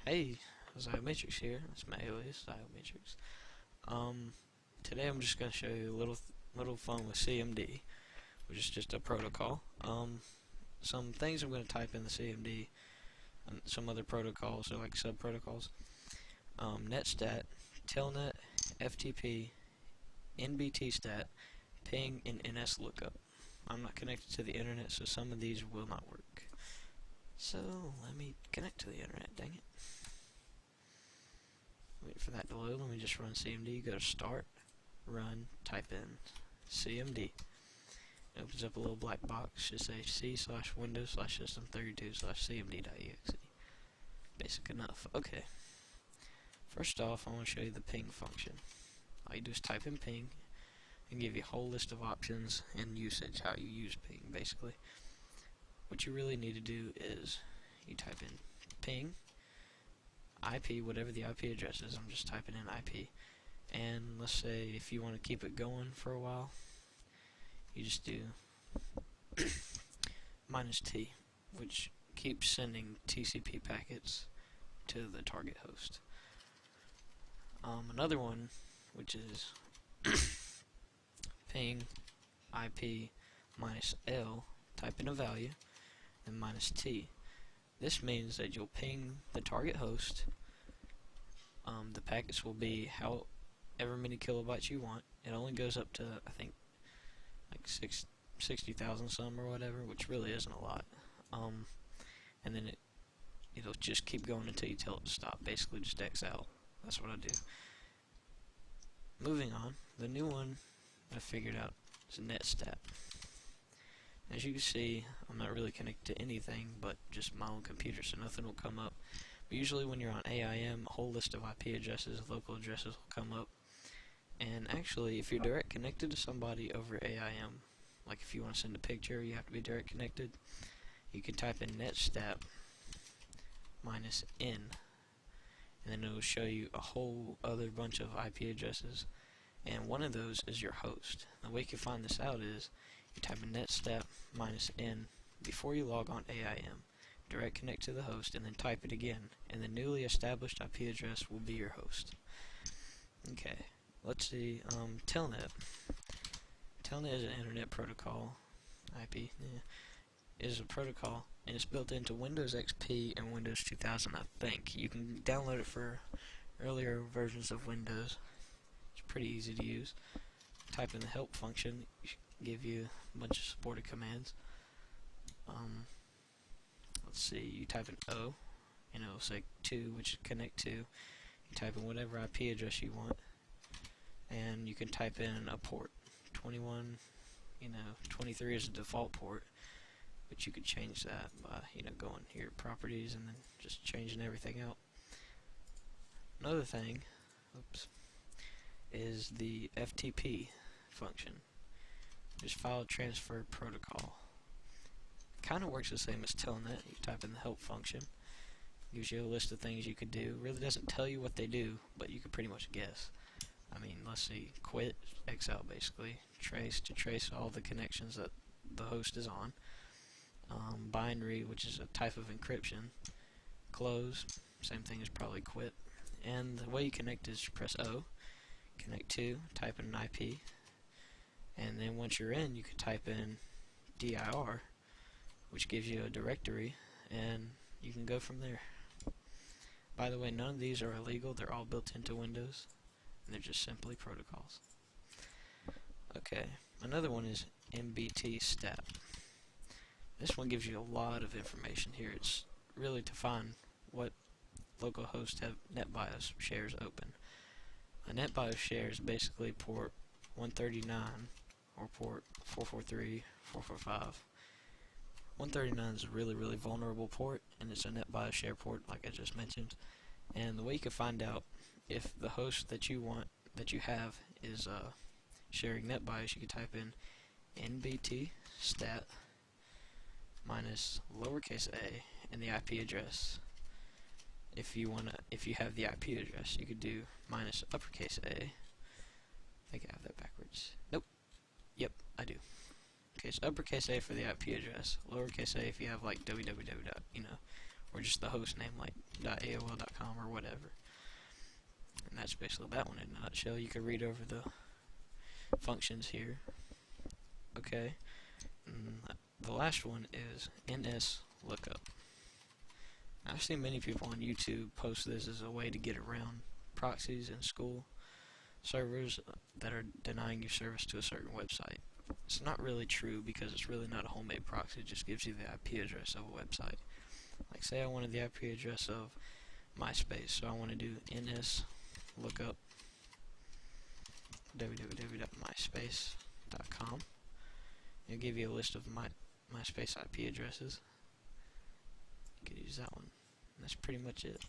Hey, Matrix here. That's my alias, Matrix. Today I'm just gonna show you a little fun with CMD, which is just a protocol. Some things I'm gonna type in the CMD, and some other protocols, or like sub protocols. Netstat, telnet, FTP, NBTstat, ping, and NSLOOKUP. I'm not connected to the internet, so some of these will not work. So let me connect to the internet. Dang it. Wait for that to load. Let me just run CMD. Go to start, run, type in CMD. It opens up a little black box. Should say c/windows/system32/cmd.exe. Basic enough. Okay. First off, I want to show you the ping function. All you do is type in ping and give you a whole list of options and usage, how you use ping, basically. What you really need to do is you type in ping, IP, whatever the IP address is. I'm just typing in IP. And let's say if you want to keep it going for a while, you just do -T, which keeps sending TCP packets to the target host. Another one, which is ping IP -L, type in a value, and -T. This means that you'll ping the target host. The packets will be however many kilobytes you want. It only goes up to, I think, like 60,000 some or whatever, which really isn't a lot. And then it'll just keep going until you tell it to stop. Basically, just X out. That's what I do. Moving on, the new one I figured out is Netstat. As you can see, I'm not really connected to anything but just my own computer, so nothing will come up. But usually when you're on AIM, a whole list of IP addresses, local addresses will come up. And actually, if you're direct connected to somebody over AIM, like if you want to send a picture, you have to be direct connected, you can type in netstat -N, and then it will show you a whole other bunch of IP addresses, and one of those is your host. The way you can find this out is you type in netstat -N before you log on AIM, direct connect to the host, and then type it again, and the newly established IP address will be your host. Okay, let's see, telnet. Telnet is an internet protocol. IP is a protocol, and it's built into Windows XP and Windows 2000, I think. You can download it for earlier versions of Windows. It's pretty easy to use. Type in the help function, give you a bunch of supported commands. Let's see, you type in O, and it'll say 2, which is connect to. You type in whatever IP address you want, and you can type in a port. 21, 23 is the default port, but you could change that by, going here, properties, and then just changing everything out. Another thing, is the FTP function, just file transfer protocol. Kind of works the same as telnet. You type in the help function, gives you a list of things you could do. Really doesn't tell you what they do, but you can pretty much guess. I mean, let's see, quit, X out basically, trace to trace all the connections that the host is on, binary, which is a type of encryption, close, same thing as probably quit, and the way you connect is you press O, connect to, type in an IP, and then once you're in, you can type in dir, which gives you a directory, and you can go from there. By the way, none of these are illegal. They're all built into Windows, and they're just simply protocols. Okay, another one is NBTstat. This one gives you a lot of information here. It's really to find what local hosts have NetBIOS shares open. A NetBIOS share is basically port 139 or port 443, 445. 139 is a really vulnerable port, and it's a NetBIOS share port, like I just mentioned. And the way you can find out if the host that you have is sharing NetBIOS, you can type in NBTstat -a and the IP address. If you have the IP address, you could do -A. I think I have that backwards. Nope. Yep, I do. Okay, so uppercase A for the IP address, lowercase a if you have like www. or just the host name like .aol.com or whatever. And that's basically that one in a nutshell. You can read over the functions here. Okay, and the last one is NS lookup. I've seen many people on YouTube post this as a way to get around proxies in school servers that are denying you service to a certain website. It's not really true because it's really not a homemade proxy. It just gives you the IP address of a website. Like say I wanted the IP address of MySpace, so I want to do ns lookup www.myspace.com. It'll give you a list of MySpace IP addresses. You could use that one. And that's pretty much it.